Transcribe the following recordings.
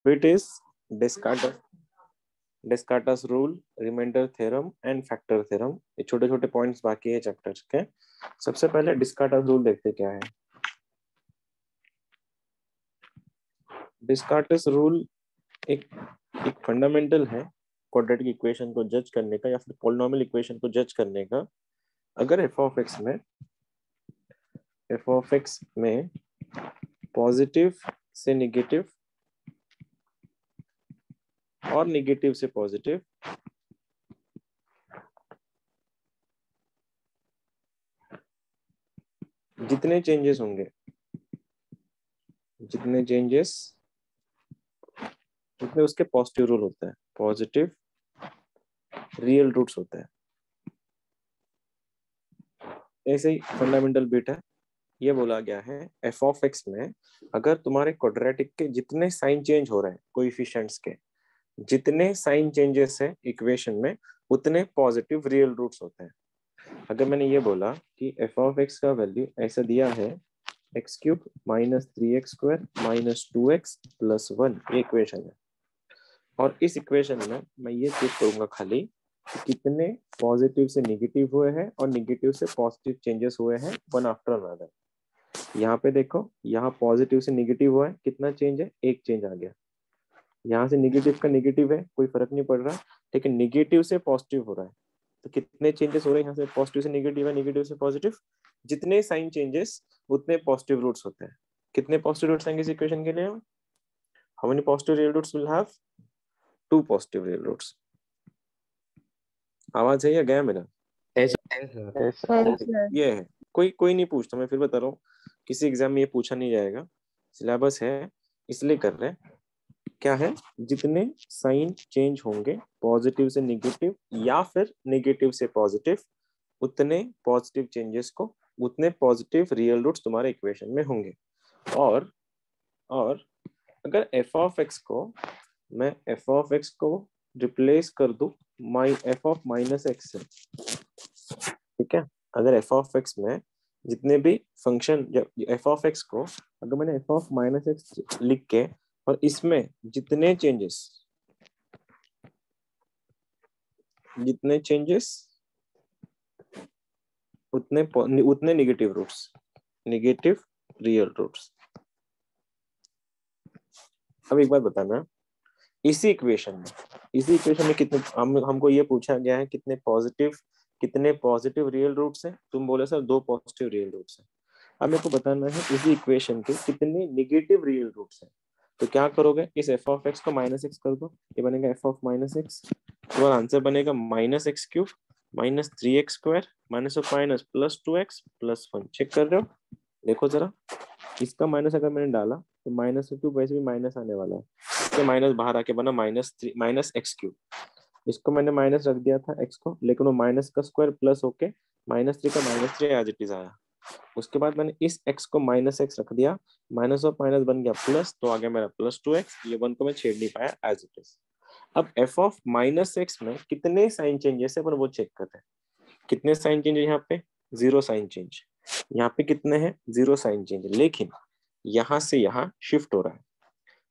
It is Descartes rule, remainder theorem and factor theorem. ये छोटे छोटे पॉइंट्स बाकी है चैप्टर के. सबसे पहले डिस्कार्टेस रूल देखते क्या है. डिस्कार्टेस रूल एक फंडामेंटल है क्वाड्रेटिक इक्वेशन को जज करने का या फिर पॉलिनोमियल इक्वेशन को जज करने का. अगर f of x में पॉजिटिव से नेगेटिव और नेगेटिव से पॉजिटिव जितने चेंजेस होंगे, उतने उसके पॉजिटिव रूल होता है, पॉजिटिव रियल रूट्स होता है. ऐसे ही फंडामेंटल बिट है. ये बोला गया है f of x में अगर तुम्हारे क्वाड्रेटिक के जितने साइन चेंज हो रहे हैं, कोएफिशिएंट्स के जितने साइन चेंजेस है इक्वेशन में, उतने पॉजिटिव रियल रूट्स होते हैं. अगर मैंने ये बोला कि f of x का वैल्यू ऐसा दिया है x cube minus 3x square minus 2x plus 1, ये इक्वेशन है. और इस इक्वेशन में मैं ये चेक करूंगा खाली कि कितने पॉजिटिव से नेगेटिव हुए हैं और नेगेटिव से पॉजिटिव चेंजेस हुए हैं वन आफ्टर अनदर. यहाँ पे देखो, यहाँ पॉजिटिव से नेगेटिव हुआ है, कितना चेंज है, एक चेंज आ गया. यहाँ से नेगेटिव का नेगेटिव है, कोई फर्क नहीं पड़ रहा, लेकिन नेगेटिव से पॉजिटिव हो रहा है. तो कितने चेंजेस हो रहे हैं यहाँ से, पॉजिटिव से नेगेटिव है, नेगेटिव से पॉजिटिव. जितने साइन चेंजेस उतने पॉजिटिव रूट्स होते हैं. कितने पॉजिटिव रूट्स आएंगे इस इक्वेशन के लिए? How many positive real roots will have? 2 positive real roots. आवाज है या गया मेरा? ये है. कोई नहीं पूछता, मैं फिर बता रहा हूँ, किसी एग्जाम में ये पूछा नहीं जाएगा, सिलेबस है इसलिए कर रहे हैं. क्या है? जितने साइन चेंज होंगे पॉजिटिव से नेगेटिव या फिर नेगेटिव से पॉजिटिव, उतने पॉजिटिव चेंजेस को, उतने पॉजिटिव रियल रूट्स तुम्हारे इक्वेशन में होंगे. और अगर f of x को मैं f of x को रिप्लेस कर दूं f of माइनस x से, ठीक है. अगर f of x में जितने भी फंक्शन f of x को अगर मैंने f of माइनस x लिख के और इसमें जितने चेंजेस उतने negative roots, negative real roots. अब एक बात बताना, इसी इक्वेशन में कितने हमको ये पूछा गया है कितने पॉजिटिव रियल रूट्स हैं. तुम बोले सर 2 पॉजिटिव रियल रूट्स हैं. अब मेरे को बताना है इसी इक्वेशन के कितने नेगेटिव रियल रूट्स हैं. तो क्या करोगे, इस f of x को माइनस एक्स कर दो, ये बनेगा f of माइनस एक्स. तुम्हारा आंसर बनेगा minus x cube minus 3x square minus of minus plus 2x plus 1. Check कर रहे हो? देखो जरा, इसका माइनस अगर मैंने डाला तो माइनस क्यूब वैसे भी माइनस आने वाला है, तो माइनस बाहर आके बना माइनस एक्स क्यूब. इसको मैंने माइनस रख दिया था x को, लेकिन वो माइनस का स्क्वायर प्लस होके -3 का -3 एज इट इज आया. उसके बाद मैंने इस x को माइनस एक्स रख दिया, माइनस ऑफ माइनस बन गया प्लस, तो आ गया मेरा प्लस 2x. ये 1 को मैं छेड़ नहीं पाया एज इट इज. अब f ऑफ माइनस एक्स में कितने साइन चेंजेस है अपन वो चेक करते हैं. कितने साइन चेंज है यहाँ पे? 0 साइन चेंज. यहाँ पे कितने हैं? 0 साइन चेंज. लेकिन यहाँ से यहाँ शिफ्ट हो रहा है,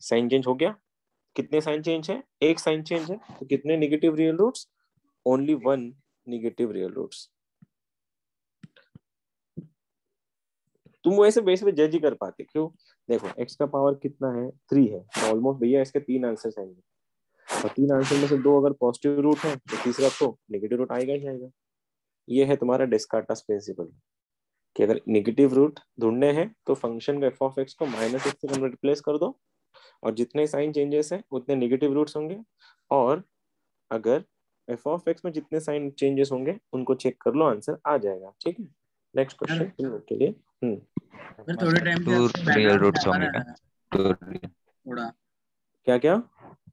साइन चेंज हो गया. कितने साइन चेंज है? एक साइन चेंज है. तो कितने negative real roots? Only 1 negative real roots. तुम वैसे बेस पे जज ही कर पाते. क्यों? देखो x का पावर कितना है? 3 है. तो ऑलमोस्ट भैया इसके 3 आंसर्स आएंगे, और 3 आंसर में से 2 अगर पॉजिटिव रूट है तो तीसरा तो नेगेटिव रूट आएगा ही आएगा. ये है तुम्हारा डेस्कार्टेस प्रिंसिपल कि अगर नेगेटिव रूट ढूंढने हैं तो फंक्शन का f ऑफ x को माइनस एक्स से रिप्लेस कर दो, और जितने साइन चेंजेस हैं उतने नेगेटिव रूट्स होंगे. और अगर f ऑफ x में जितने साइन चेंजेस होंगे उनको चेक कर लो, आंसर आ जाएगा. ठीक है. नेक्स्ट क्वेश्चन तुम लोग के लिए. थोड़े टाइम से रियल रूट्स होंगे थोड़ा क्या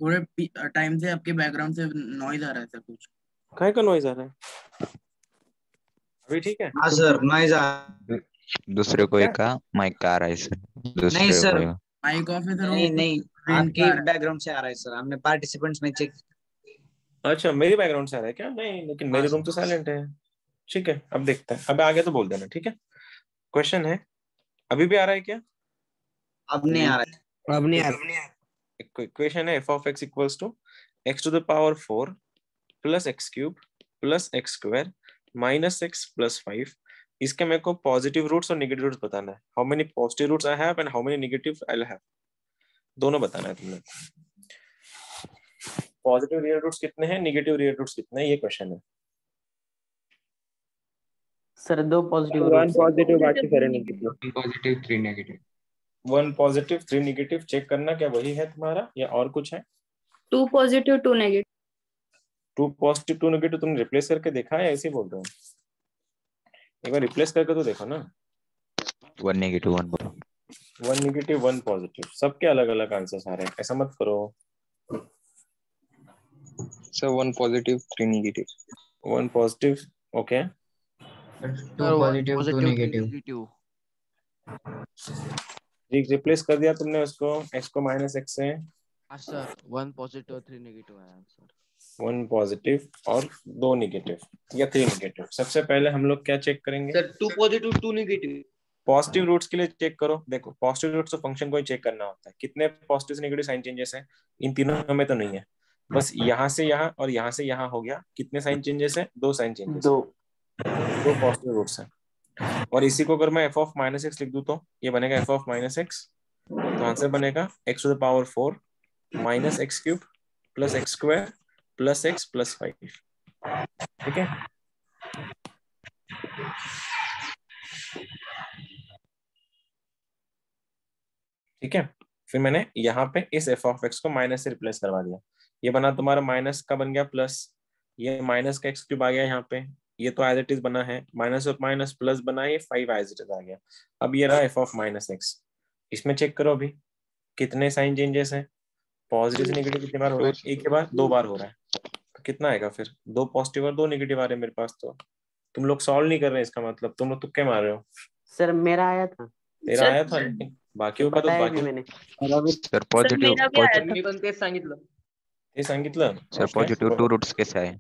थोड़े टाइम से आपके बैकग्राउंड से नॉइज आ रहा है सर. कुछ काय का नॉइज आ रहा है? अभी ठीक है? हाँ सर, नॉइज आ दूसरे कोई का माइक का आ रहा है सर. नहीं सर, माइक ऑफ है सर. नहीं आपकी बैकग्राउंड से आ रहा है सर. हमने पार्टिसिपेंट्स में चेक. अच्छा, मेरी बैकग्राउंड से आ रहा है क्या? नहीं, लेकिन मेरे रूम तो साइलेंट है. ठीक है, अब देखते हैं. अब आगे तो बोल देना. ठीक है. क्वेश्चन है, अभी भी आ रहा है क्या? अब नहीं आ रहा है. अब नहीं आ रहा. इक्वेशन है f of x equals to x to the power 4 plus x cube plus x square minus x plus 5। इसके मेरे को पॉजिटिव रूट्स और नेगेटिव रूट्स बताना है। How many positive roots I have and how many negative I will have, दोनों बताना है तुमने। पॉजिटिव रियल रूट्स कितने हैं, नेगेटिव रियल रूट्स कितने हैं, ये क्वेश्चन है। Sir 2 positive one roots. Positive बाकी सारे negative. Positive 3 negative. 1 positive 3 negative check करना क्या वही है तुम्हारा या और कुछ है? 2 पॉजिटिव 2 नेगेटिव। 2 पॉजिटिव 2 नेगेटिव तुमने रिप्लेस करके देखा है, ऐसे ही बोल रहे हो? एक बार रिप्लेस करके तो देखो ना। 1 नेगेटिव 1 1 नेगेटिव 1 पॉजिटिव, सबके अलग अलग आंसर्स आ रहे हैं, ऐसा मत करो। Sir 1 positive 3 negative. 1 positive okay, 2 positive 2 negative. Replace कर दिया तुमने उसको, x को माइनस x से। हाँ सर 1 पॉजिटिव और 3 नेगेटिव आया आंसर। 1 पॉजिटिव और 2 नेगेटिव या 3 नेगेटिव। सबसे पहले हम लोग क्या चेक करेंगे? Sir 2 positive 2 negative. Positive roots के लिए चेक करो। देखो पॉजिटिव रूट्स तो फंक्शन को ही चेक करना होता है, कितने पॉजिटिव से नेगेटिव साइन चेंजेस है। इन तीनों में तो नहीं है, बस यहाँ से यहाँ और यहाँ से यहाँ हो गया। कितने साइन चेंजेस है? 2 साइन चेंजेस, 2 पॉजिटिव रूट्स है। और इसी को अगर मैं f ऑफ माइनस एक्स लिख दूं तो ये बनेगा f ऑफ माइनस एक्स। तो आंसर बनेगा x to the power 4 minus x cube plus x square plus x plus 5। ठीक है, ठीक है। फिर मैंने यहाँ पे इस f ऑफ x को माइनस से रिप्लेस करवा दिया। ये बना तुम्हारा माइनस का बन गया प्लस, ये माइनस का एक्स क्यूब आ गया यहाँ पे, ये तो एज इट इज बना है, माइनस और माइनस प्लस बना, ये 5 एज इट इज आ गया। अब ये रहा f ऑफ माइनस एक्स। इसमें चेक करो अभी कितने साइन चेंजेस हैं। पॉजिटिव से नेगेटिव कितनी बार हो रहा है? एक के बाद 2 बार हो रहा है। तो कितना आएगा फिर? 2 पॉजिटिव और 2 नेगेटिव आ रहे हैं मेरे पास। तो तुम लोग सॉल्व नहीं कर रहे हैं, इसका मतलब तुम लोग तुक्के मार रहे हो। सर मेरा आया था। तेरा आया था, लेकिन बाकियों का तो बाकी मैंने सर पॉजिटिव तेच सांगितलं। ते सांगितलं सर पॉजिटिव 2 रूट्स कैसे आए?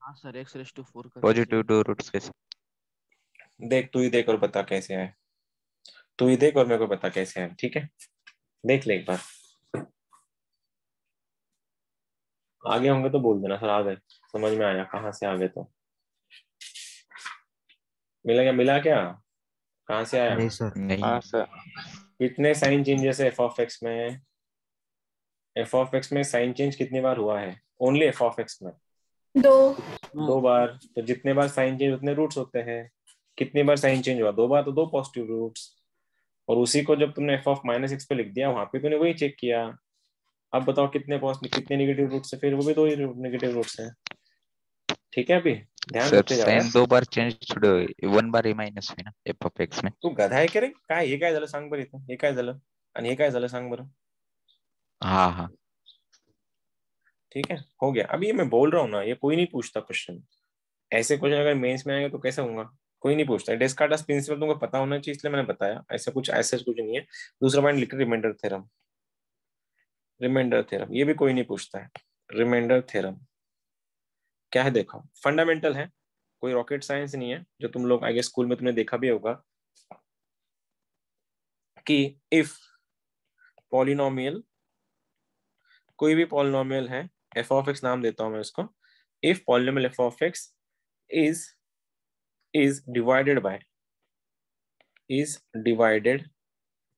हाँ सर x रेज़ टू 4 का पॉजिटिव 2 रूट्स कैसे? देख, तू ही देख और बता कैसे आए। तू ही देख और मेरे को बता कैसे आए, ठीक है? देख ले एक बार, आगे होंगे तो बोल देना सर आ गए, समझ में आया कहाँ से आ गए। तो मिला क्या? मिला क्या? कहाँ से आया? नहीं सर, नहीं सर। कितने साइन चेंजेस है एफ ऑफ एक्स में? एफ ऑफ एक्स में साइन चेंज कितनी बार हुआ है? ओनली एफ ऑफ एक्स में 2 बार। तो जितने बार साइन चेंज उतने रूट्स होते हैं। कितनी बार साइन चेंज हुआ? 2 बार, तो 2 पॉजिटिव रूट्स। और उसी को जब तुमने एफ ऑफ माइनस एक्स पे लिख दिया, वहां पे तूने वही चेक किया। अब बताओ कितने पॉजिटिव कितने नेगेटिव रूट्स है? फिर वो भी 2 ही नेगेटिव रूट्स हैं। ठीक है, अभी ध्यान सर रखते जाओ। साइन 2 बार चेंज थोडे 1 बार ए माइनस आहे ना एफ ऑफ एक्स में। तू गधा आहे का रे? काय हे काय झालं सांग बरं इथं? हे काय झालं आणि हे काय झालं सांग बरं? हाँ हाँ ठीक है, हो गया। अभी ये मैं बोल रहा हूँ ना, ये कोई नहीं पूछता क्वेश्चन। ऐसे क्वेश्चन अगर मेंस में आएगा तो कैसे होगा? कोई नहीं पूछता। डेस्कार्टेस प्रिंसिपल तुमको पता होना चाहिए, इसलिए मैंने बताया। ऐसा कुछ नहीं है। दूसरा पॉइंट लिख, रिमाइंडर थ्योरम। रिमाइंडर थ्योरम ये भी कोई नहीं पूछता है। रिमाइंडर थ्योरम क्या है? देखो फंडामेंटल है, कोई रॉकेट साइंस नहीं है। जो तुम लोग आगे स्कूल में तुमने देखा भी होगा कि इफ पॉलिनोमियल, कोई भी पॉलिनोमियल है, एफ ऑफ एक्स नाम देता हूं मैं उसको। If polynomial F of x is divided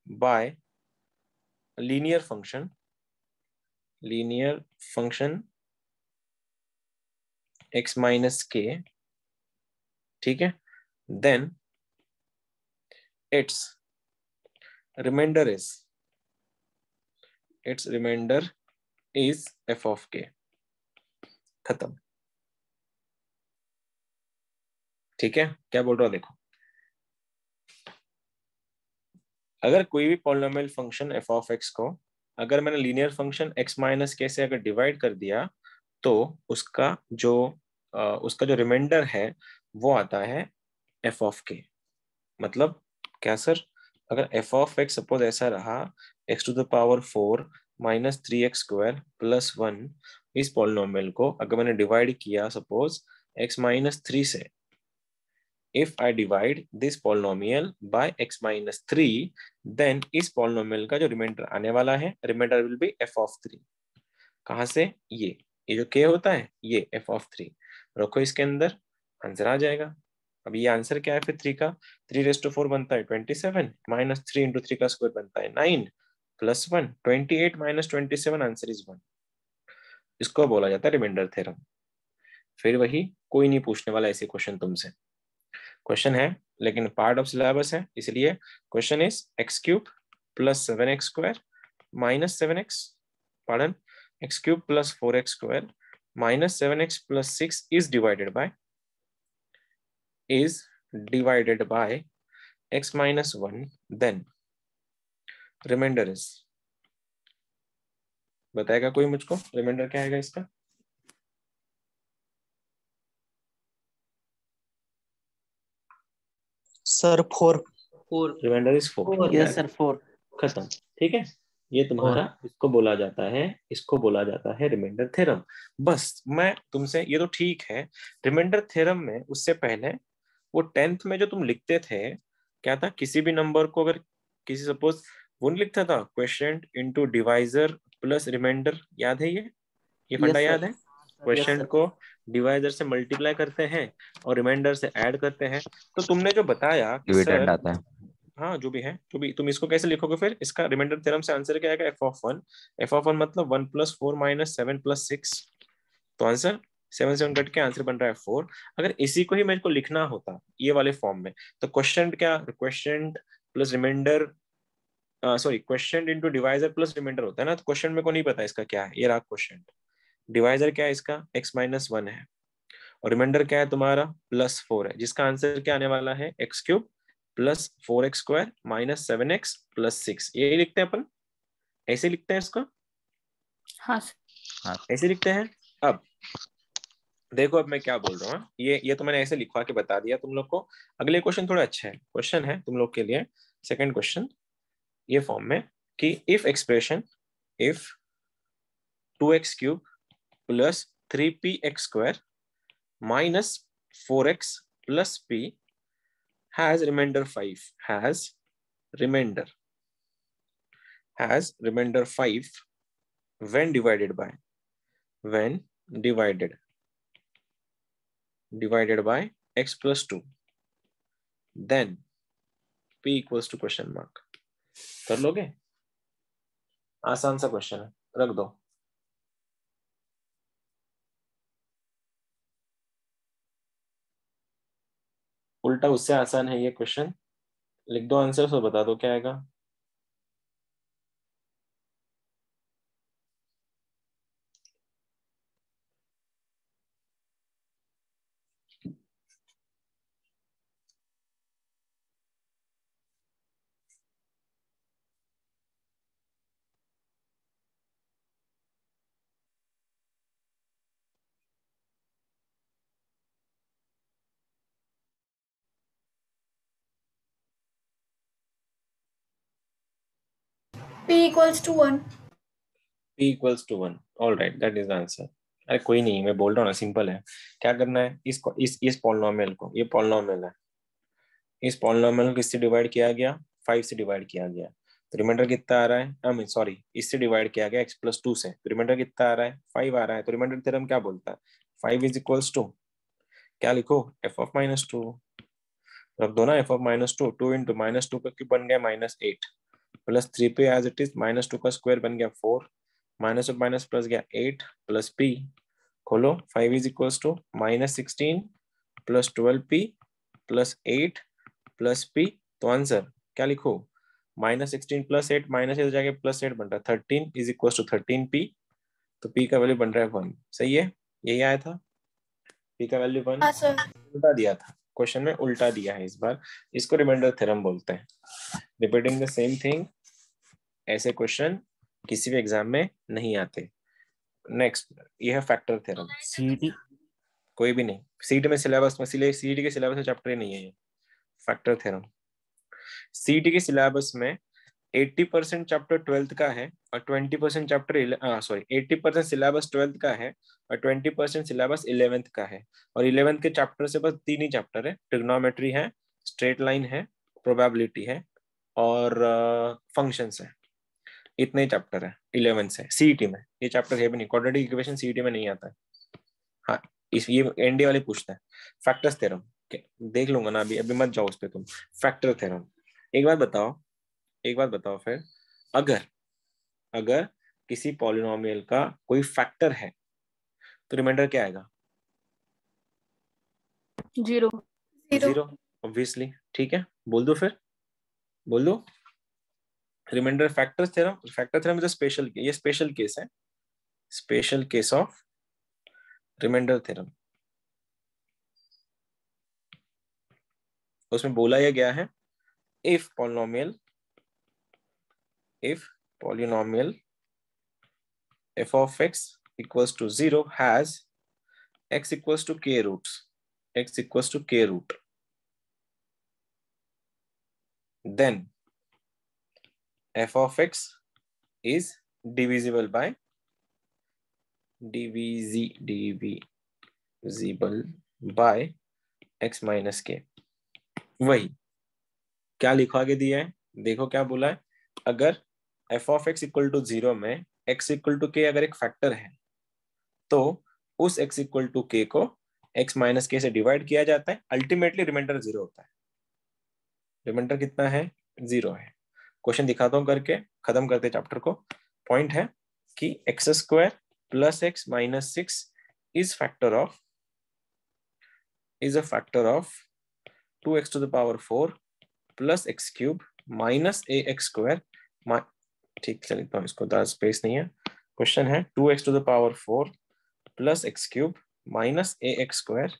by linear function x minus k, ठीक है, then its remainder is f of k। खत्म। ठीक है, क्या बोल रहा हूं देखो, अगर कोई भी polynomial function F of x को अगर मैंने लीनियर फंक्शन x माइनस के से अगर डिवाइड कर दिया, तो उसका जो रिमाइंडर है वो आता है एफ ऑफ के। मतलब क्या सर? अगर एफ ऑफ एक्स सपोज ऐसा रहा, x to the power 4 minus 3x square plus 1, इस पॉलिनोमियल को अगर मैंने डिवाइड किया सपोज x माइनस 3 से, if I divide this polynomial by x minus 3 then इस पॉलिनोमियल का जो रिमाइंडर आने वाला है, remainder will be f of 3। कहां से? ये जो k होता है ये f ऑफ 3 रखो इसके अंदर, आंसर आ जाएगा। अब ये आंसर क्या है फिर 3 का? 3⁴ बनता है 27 माइनस 3 इंटू 3 का स्क्वायर बनता है 9 प्लस 1 28 माइनस 27 आंसर इज 1। इसको बोला जाता है रिमाइंडर थ्योरम। फिर वही, कोई नहीं पूछने वाला ऐसे क्वेश्चन तुमसे। क्वेश्चन है लेकिन पार्ट ऑफ सिलेबस है, इसलिए question is x³ plus 7x² minus 7x, pardon, x³ plus 4x² minus 7x plus 6 is divided by x minus 1, then remainder is, बताएगा कोई मुझको रिमाइंडर क्या आएगा इसका? Sir 4 remainder is 4। Yes sir 4। खत्म, ठीक है। ये तुम्हारा, इसको बोला जाता है रिमाइंडर थ्योरम। बस मैं तुमसे, ये तो ठीक है, रिमाइंडर थ्योरम में उससे पहले वो 10th में जो तुम लिखते थे, क्या था? किसी भी नंबर को अगर किसी सपोज वो नहीं लिखता था, question into divisor plus remainder, याद है ये फंडा याद है? क्वेश्चन को डिवाइजर से मल्टीप्लाई करते हैं और रिमाइंडर से ऐड करते हैं। तो तुमने जो बताया कि डिविडेंड सर, आता है। हाँ जो भी है, जो भी, तुम इसको कैसे लिखोगे फिर? इसका रिमाइंडर थ्योरम से आंसर क्या आएगा? f ऑफ 1 मतलब 1 प्लस 4 माइनस 7 प्लस 6, तो आंसर 7 कट के आंसर बन रहा है 4। अगर इसी को ही मेरे को लिखना होता ये वाले फॉर्म में, तो क्वेश्चन क्या, question plus remainder, sorry question into divisor plus remainder होता है ना। तो क्वेश्चन मेरे को नहीं पता इसका क्या है, ये रहा क्वेश्चन। डिवाइजर क्या है इसका? x माइनस 1 है, और रिमाइंडर क्या है तुम्हारा? प्लस 4 है, जिसका आंसर क्या आने वाला है? x³ plus 4x² minus 7x plus 6। ये लिखते हैं अपन, ऐसे लिखते हैं इसको, हाँ सर। ऐसे लिखते हैं। अब देखो, अब मैं क्या बोल रहा हूँ, ये तो मैंने ऐसे लिखवा के बता दिया तुम लोग को। अगले क्वेश्चन थोड़ा अच्छा है, क्वेश्चन है तुम लोग के लिए, सेकंड क्वेश्चन ये फॉर्म में कि if expression, if 2x³ plus 3px² minus 4x plus p has remainder 5, has remainder 5 when divided by x plus 2, then p equals to question mark। कर लोगे? आसान सा क्वेश्चन है, रख दो। उल्टा उससे आसान है ये क्वेश्चन, लिख दो आंसर, तो बता दो क्या आएगा। P equals to 1. p equals to 1, all right, that is the answer। अरे कोई नहीं, मैं बोल रहा हूँ ना, सिंपल है। क्या करना है, इसको इस पॉलिनोमियल को, ये पॉलिनोमियल है, इस पॉलिनोमियल को इससे डिवाइड किया गया, 5 से डिवाइड किया गया, तो रिमाइंडर कितना आ रहा है? आई मीन सॉरी, इससे डिवाइड किया गया x प्लस 2 से, तो रिमाइंडर कितना आ रहा है? 5 आ रहा है। तो रिमाइंडर थ्योरम क्या बोलता है? 5 इज इक्वल्स टू, क्या लिखो? f ऑफ माइनस 2 रख दो ना, f of minus 2, 2 into minus 2 का क्यूब बन गया -8 प्लस 3 पे एज इट इज, -2 का स्क्वायर बन गया 4, माइनस ऑफ माइनस प्लस गया 8 प्लस p, खोलो, 5 is equals to -16 plus 12p plus 8 plus p, तो आंसर क्या लिखो? -16 प्लस 8 माइनस हो जाएगा प्लस 8 बन रहा है 13 इज इक्वल्स टू 13p, तो p का वैल्यू बन रहा है 1। सही है, यही आया था, p का वैल्यू 1। हाँ सर। उल्टा दिया था क्वेश्चन में, उल्टा दिया है इस बार, इसको रिमाइंडर थ्योरम बोलते हैं। रिपीटिंग द सेम थिंग, ऐसे क्वेश्चन किसी भी एग्जाम में नहीं आते। नेक्स्ट ये है फैक्टर थ्योरम। सीटी कोई भी नहीं, सीटी में सिलेबस में, सीटी के सिलेबस में चैप्टर ही नहीं है ये फैक्टर थ्योरम। सीटी के सिलेबस में 80% चैप्टर 12th का है और 20% चैप्टर 80% सिलेबस 12th का है और 20% सिलेबस 11th का है। और 11th के चैप्टर से बस 3 ही चैप्टर है, ट्रिग्नोमेट्री है, स्ट्रेट लाइन है, प्रोबेबिलिटी है और फंक्शंस है। इतने ही चैप्टर है 11th से। सीईटी में ये चैप्टर है भी नहीं, क्वाड्रेटिक इक्वेशन सीईटी में नहीं आता है। हाँ, ये एनडी वाले पूछता है। फैक्टर्स थ्योरम देख लूंगा ना, अभी मत जाओ उस पे तुम। फैक्टर थ्योरम एक बात बताओ फिर, अगर किसी पॉलिनोमियल का कोई फैक्टर है तो रिमाइंडर क्या आएगा? 0। Zero obviously. ठीक है, बोल दो फिर, बोल दो remainder. Factor theorem is special, ये स्पेशल केस है, special case of remainder theorem. उसमें बोला यह गया है if polynomial f of x equals to 0 has x equals to k roots, then f of x is divisible by x minus k। वही क्या लिखा के दिया है, देखो क्या बोला है। अगर f of x equal to 0 में x इक्वल टू k अगर एक फैक्टर है तो उस x इक्वल टू k को x माइनस k से डिवाइड किया जाता है, अल्टीमेटली रिमाइंडर 0 होता है। रिमाइंडर कितना है? 0 है। क्वेश्चन दिखाता हूं करके, खत्म करते चैप्टर को। पॉइंट है कि x square plus x minus 6 is a factor of 2x to the power 4 plus x cube minus ax square. ठीक से लिखता हूँ इसको, ज़्यादा स्पेस नहीं है। क्वेश्चन है 2x to the power 4 plus x cube minus ax square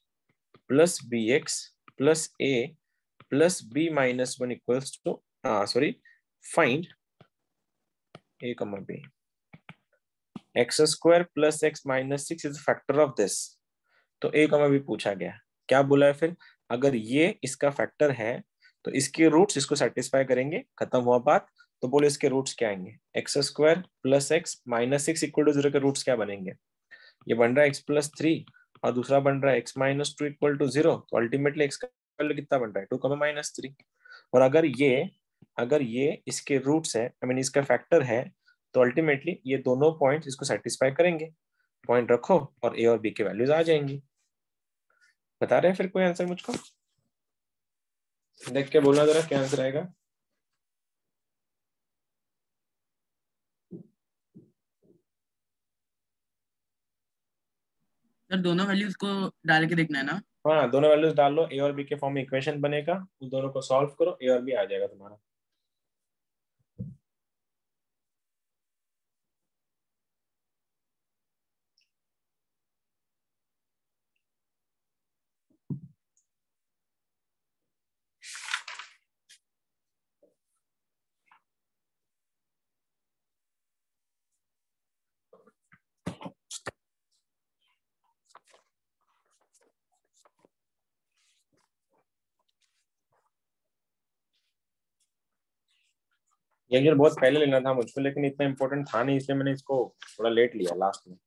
plus bx plus a plus b minus 1 equals to find a comma b। x square plus x minus 6 is factor of this, तो a comma b पूछा गया। क्या बोला है फिर? अगर ये इसका फैक्टर है तो इसके रूट्स इसको सेटिस्फाई करेंगे, खत्म हुआ बात। तो बोले इसके रूट्स क्या आएंगे? X square plus x minus 6 equal to 0 के रूट्स क्या बनेंगे? ये बन रहा है एक्स प्लस 3 और दूसरा बन रहा है एक्स माइनस 2 इक्वल टू 0, तो अल्टीमेटली एक्स का वैल्यू कितना बन रहा है? 2 कमा माइनस 3। और अगर ये इसके रूट्स है, आई मीन इसका फैक्टर है, तो अल्टीमेटली ये दोनों पॉइंट्स इसको सेटिस्फाई करेंगे। पॉइंट रखो और ए और बी के वैल्यूज आ जाएंगी। बता रहे हैं फिर कोई आंसर मुझको? देख के बोलना जरा क्या आंसर आएगा। सर दोनों वैल्यूज को डाल के देखना है ना? हाँ, दोनों वैल्यूज डाल लो, ए और बी के फॉर्म में इक्वेशन बनेगा, उन दोनों को सॉल्व करो, ए और बी आ जाएगा तुम्हारा। ये बहुत पहले लेना था मुझको, लेकिन इतना इंपॉर्टेंट था नहीं, इसलिए मैंने इसको थोड़ा लेट लिया लास्ट में।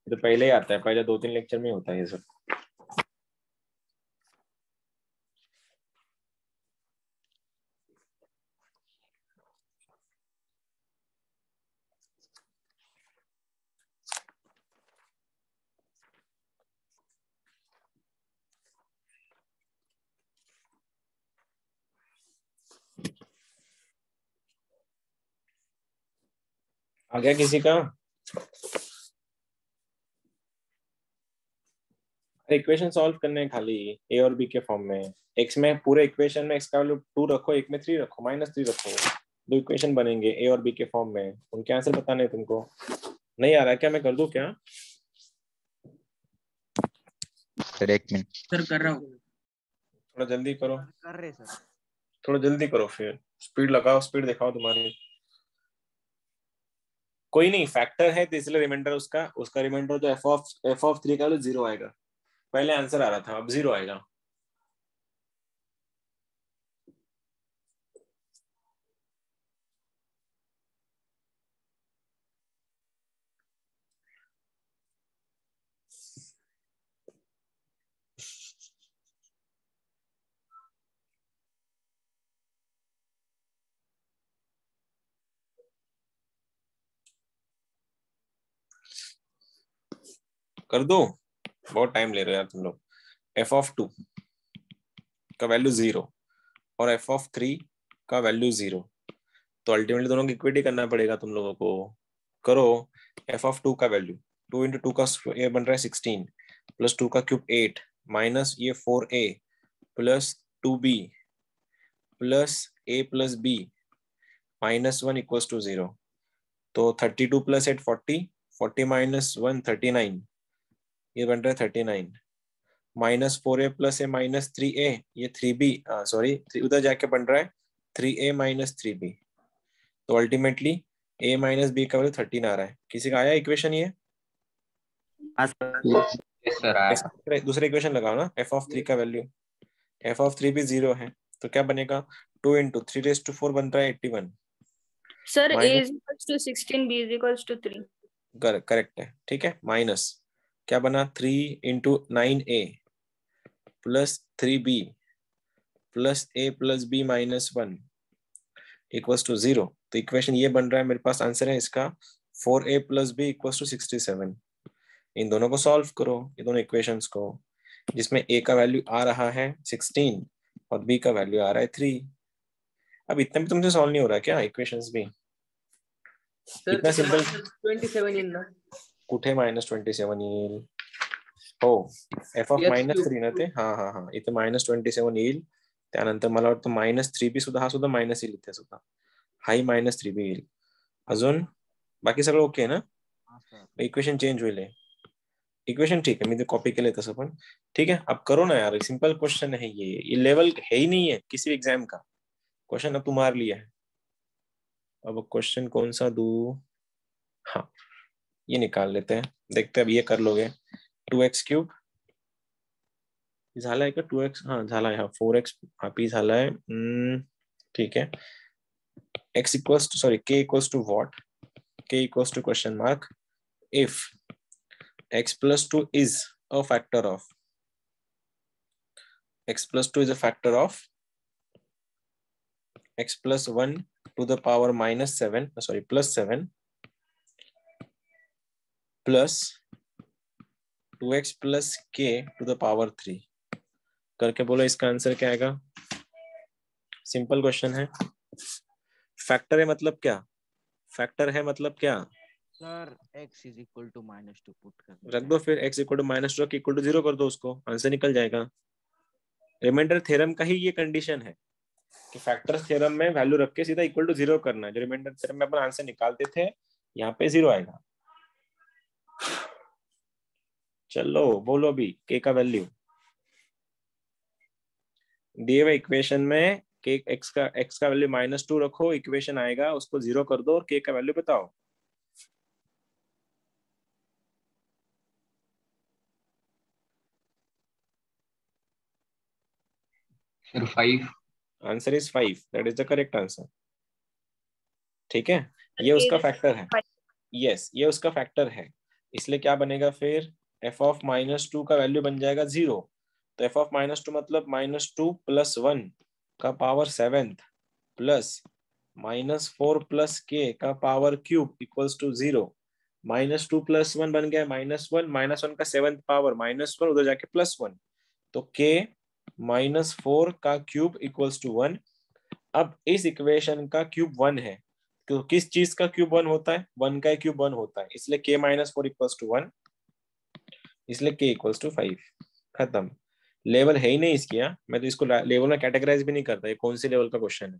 तो पहले ही आता है, पहले 2-3 लेक्चर में होता है ये सब। आ गया किसी का? इक्वेशन सॉल्व करने खाली ए और बी के फॉर्म में। एक्स में पूरे इक्वेशन में एक्स का वैल्यू 2 रखो, एक में 3 रखो, -3 रखो, दो इक्वेशन बनेंगे ए और बी के फॉर्म में। उनके आंसर बताने तुमको। नहीं आ रहा क्या? मैं कर दूं क्या? सर एक मिनट सर कर रहा हूँ। थोड़ा जल्दी करो, कर रहे सर। थोड़ा जल्दी करो, फिर स्पीड लगाओ, स्पीड दिखाओ तुम्हारी। कोई नहीं, फैक्टर है तो इसलिए रिमाइंडर उसका रिमाइंडर तो एफ ऑफ 3 का 0 आएगा। पहले आंसर आ रहा था, अब 0 आएगा। कर दो, बहुत टाइम ले रहे हो यार तुम लोग। एफ ऑफ 2 का वैल्यू 0 और एफ ऑफ 3 का वैल्यू 0, तो अल्टीमेटली दोनों की इक्विटी करना पड़ेगा तुम लोगों को। करो। एफ ऑफ 2 का वैल्यू 2 इंटू 2 का ये बन रहा है 16 प्लस 2 का क्यूब 8 माइनस ये 4a plus 2b plus a plus b minus 1 equals to 0। तो 32 प्लस 8 40 माइनस 1 39, ये बन रहा है 39 minus 4a plus a minus 3a, ये 3b सॉरी उधर जाके बन रहा है 3a माइनस 3b। तो अल्टीमेटली a माइनस b का वैल्यू 13 आ रहा है। किसी का आया इक्वेशन ये? दूसरा इक्वेशन लगाओ ना, f ऑफ 3 का वैल्यू, f ऑफ 3 भी 0 है, तो क्या बनेगा 2 इंटू 3⁴ बन रहा है 81। Sir a is equals to 16, b is equals to 3। Correct है, ठीक है। माइनस क्या बना 3 into 9a plus 3b plus a plus b minus 1 equals to 0। तो इक्वेशन ये बन रहा है, मेरे पास आंसर है इसका 4a plus b equals to 67। इन दोनों को सॉल्व करो, ये दोनों इक्वेशंस को, जिसमें a का वैल्यू आ रहा है 16 और b का वैल्यू आ रहा है 3। अब इतना भी तुमसे सॉल्व नहीं हो रहा क्या इक्वेशंस भी? इतना सिंपल। 27 इन ना कुठे -27 येईल? हो, f ऑफ -3 ना ते, हा इथे -27 येईल, त्यानंतर मला वाटतं -3b सुद्धा, हा सुद्धा मायनस येईल इथे सुद्धा, हाही -3b येईल। अजून बाकी सगळं ओके ना? इक्वेशन चेंज होईल, इक्वेशन ठीक है, मैं कॉपी के लिए तसं पण ठीक है। अब करो ना यार, सिंपल क्वेश्चन है ये लेवल है ही नहीं है किसी एग्जाम का क्वेश्चन, अब तुम्हारे लिए है। अब क्वेश्चन कौन सा दूं? हाँ ये निकाल लेते हैं, देखते हैं अब ये कर लोगे। 2x क्यूब झालाय का 2x? हाँ झालाय, हा 4x हा p झालाय, ठीक है। x equals to sorry k equals to what? k equals to question mark if x plus 2 is a factor of x plus 2 is a factor of x plus 1 to the power -7 sorry plus 7 plus 2x plus k to the power 3 करके बोलो इसका answer क्या आएगा? Simple question है। Factor है मतलब क्या? Factor है मतलब क्या? Sir x is equal to -2 put कर रख दो फिर, x इक्वल टू -2 रख इक्वल टू 0 कर दो, उसको आंसर निकल जाएगा। रिमाइंडर थ्योरम का ही ये कंडीशन है कि फैक्टर थ्योरम में वैल्यू रख के सीधा इक्वल टू 0 करना है। जो रिमाइंडर थ्योरम में अपन आंसर निकालते थे, यहाँ पे 0 आएगा। चलो बोलो अभी k का वैल्यू दिए हुए इक्वेशन में, k x का वैल्यू -2 रखो, इक्वेशन आएगा, उसको 0 कर दो और k का वैल्यू बताओ। Sir, 5. Answer is 5, that is the correct answer. ठीक है, ये उसका फैक्टर है। यस, ये उसका फैक्टर है, इसलिए क्या बनेगा फिर? f ऑफ -2 का वैल्यू बन जाएगा 0। तो f ऑफ -2 मतलब -2 प्लस 1 का पावर 7 प्लस -4 प्लस k का power cube equals to 0। -2 plus 1 बन गया -1, -1 का 7th पावर -1, उधर जाके +1, तो k -4 का क्यूब इक्वल्स टू 1। अब इस इक्वेशन का क्यूब 1 है, तो किस चीज का क्यूब 1 होता है? 1 का क्यूब 1 होता है, इसलिए k -4 इक्वल्स टू 1, इसलिए k इक्वल्स टू 5। खत्म। लेवल है ही नहीं इसकी, मैं तो इसको लेवल में कैटेगराइज भी नहीं करता, ये कौन से लेवल का क्वेश्चन है।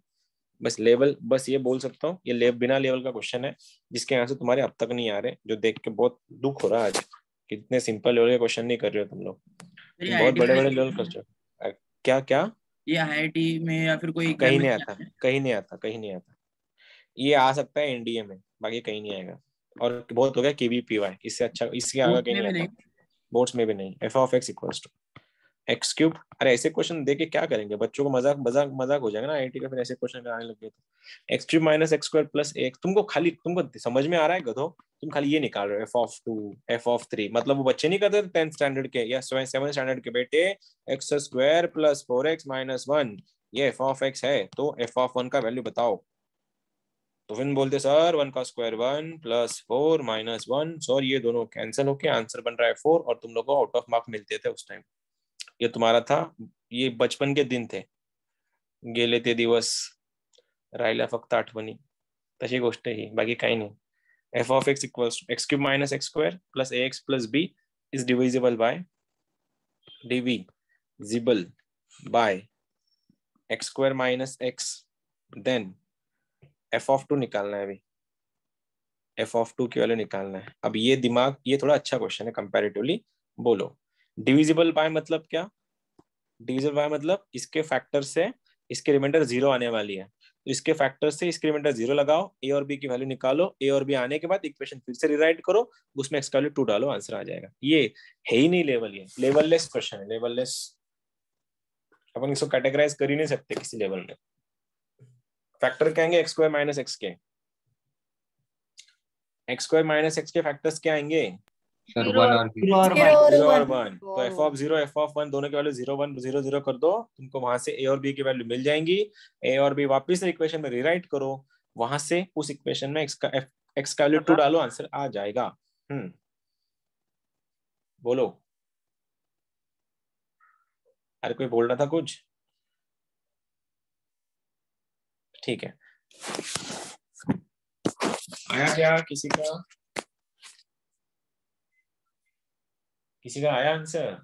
बस लेवल, बस ये बोल सकता हूँ ये बिना लेवल का क्वेश्चन है, जिसके आंसर तुम्हारे अब तक नहीं आ रहे, जो देख के बहुत दुख हो रहा है आज, कितने सिंपल लेवल के क्वेश्चन नहीं कर रहे हो तुम लोग, तुम बहुत बड़े बड़े लेवल कर चुके। क्या क्या? ये IIT में या फिर कोई कहीं नहीं आता, कहीं नहीं आता, कहीं नहीं आता। ये आ सकता है एनडीए में, बाकी कहीं नहीं आएगा। और बहुत हो गया KVPY, इससे अच्छा इसके आगे कहीं नहीं आता, बोर्ड्स में भी नहीं। f of x equals to x cube. अरे ऐसे क्वेश्चन देके क्या करेंगे, बच्चों को मजाक मजाक मजाक हो जाएगा ना IIT का, फिर ऐसे क्वेश्चन आने लग गए तो x cube minus x square plus x। तुमको समझ में आ रहा है गधो? तुम खाली ये निकाल रहे हो f ऑफ 2 f ऑफ 3, मतलब वो बच्चे नहीं करते 10th स्टैंडर्ड के या 7th स्टैंडर्ड के बेटे, x square plus 4x minus 1, ये f ऑफ x है, तो f ऑफ 1 का वैल्यू बताओ। तो फिर बोलते सर 1 का स्क्वायर 1 प्लस 4 माइनस 1, सर ये दोनों कैंसिल होके आंसर बन रहा है 4, और तुम लोग को आउट ऑफ मार्क मिलते थे उस टाइम। ये तुम्हारा था, ये बचपन के दिन थे, गेले ते दिवस राहिल्या फक्त आठवणी, तशी गोष्ट ही, बाकी काही नाही। f of x equals to x cube minus x square plus ax plus b is divisible by x square minus x, then f of 2 निकालना है अभी, f of 2 की वैल्यू निकालना है। अब ये दिमाग, ये थोड़ा अच्छा क्वेश्चन है कंपैरेटिवली। बोलो डिविजिबल बाय मतलब क्या? डिविजिबल बाय मतलब इसके फैक्टर से इसके रिमाइंडर 0 आने वाली है, तो इसके फैक्टर से इसके रिमाइंडर 0 लगाओ, ए और बी की वैल्यू निकालो, ए और बी आने के बाद इक्वेशन फिर से रिराइट करो, उसमें x का वैल्यू 2 डालो, आंसर आ जाएगा। ये है ही नहीं लेवल, ये लेवललेस क्वेश्चन है, लेवललेस। अपन इसको कैटेगराइज कर ही नहीं सकते किसी लेवल में। फैक्टर क्या आएंगे? x स्क्वायर माइनस एक्स के, x स्क्वायर माइनस एक्स के फैक्टर्स क्या आएंगे? सर Zero 1 और और b। 0 और 0 और 1। 1, तो f of 0 f of 1 दोनों की वैल्यू 0 1 0 0 कर दो, तुमको वहां से a और b की वैल्यू मिल जाएंगी। a और b वापस से इक्वेशन में रीराइट करो, वहां से उस इक्वेशन में x का वैल्यू 2 डालो, आंसर आ जाएगा। बोलो, अरे कोई बोल रहा था कुछ? ठीक है, आया क्या किसी का? किसी का आया आंसर?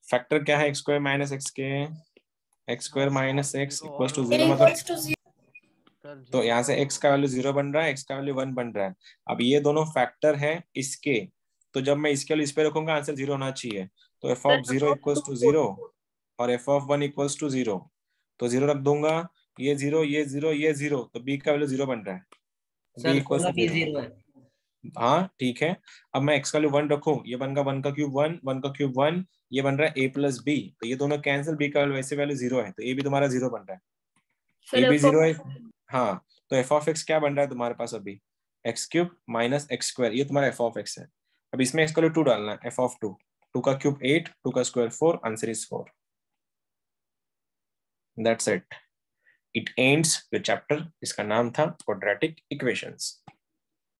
फैक्टर क्या है एक्स स्क्वायर माइनस एक्स के? X square minus x equals to 0 मतलब, तो यहाँ से x का वैल्यू 0 बन रहा है, x का वैल्यू 1 बन रहा है। अब ये दोनों फैक्टर है इसके, तो जब मैं इसके वैल्यू इस पे रखूंगा आंसर 0 होना चाहिए, तो f of 0 इक्वल्स टू 0 और f of 1 इक्वल्स टू 0, तो 0 रख दूंगा, ये 0 ये 0 ये 0, तो b का वैल्यू 0 बन रहा है, b इक्वल्स टू 0 है। हाँ ठीक है, अब मैं x का वैल्यू 1 रखूं, ये बन गया 1 का क्यूब 1, 1 का क्यूब 1, ये बन रहा है a प्लस b, तो ये दोनों कैंसिल, b का वैसे वैल्यू 0 है, तो a भी तुम्हारा 0 बन रहा है, a भी 0 है। हाँ, तो f ऑफ x क्या बन रहा है तुम्हारे पास अभी? x cube minus x square, ये तुम्हारा f ऑफ x है। अब इसमें x का वैल्यू 2 डालना है, f ऑफ 2, 2 का क्यूब 8, 2 का square 4, answer is 4। That's it, it ends your chapter. इसका नाम था क्वाड्रेटिक इक्वेशंस।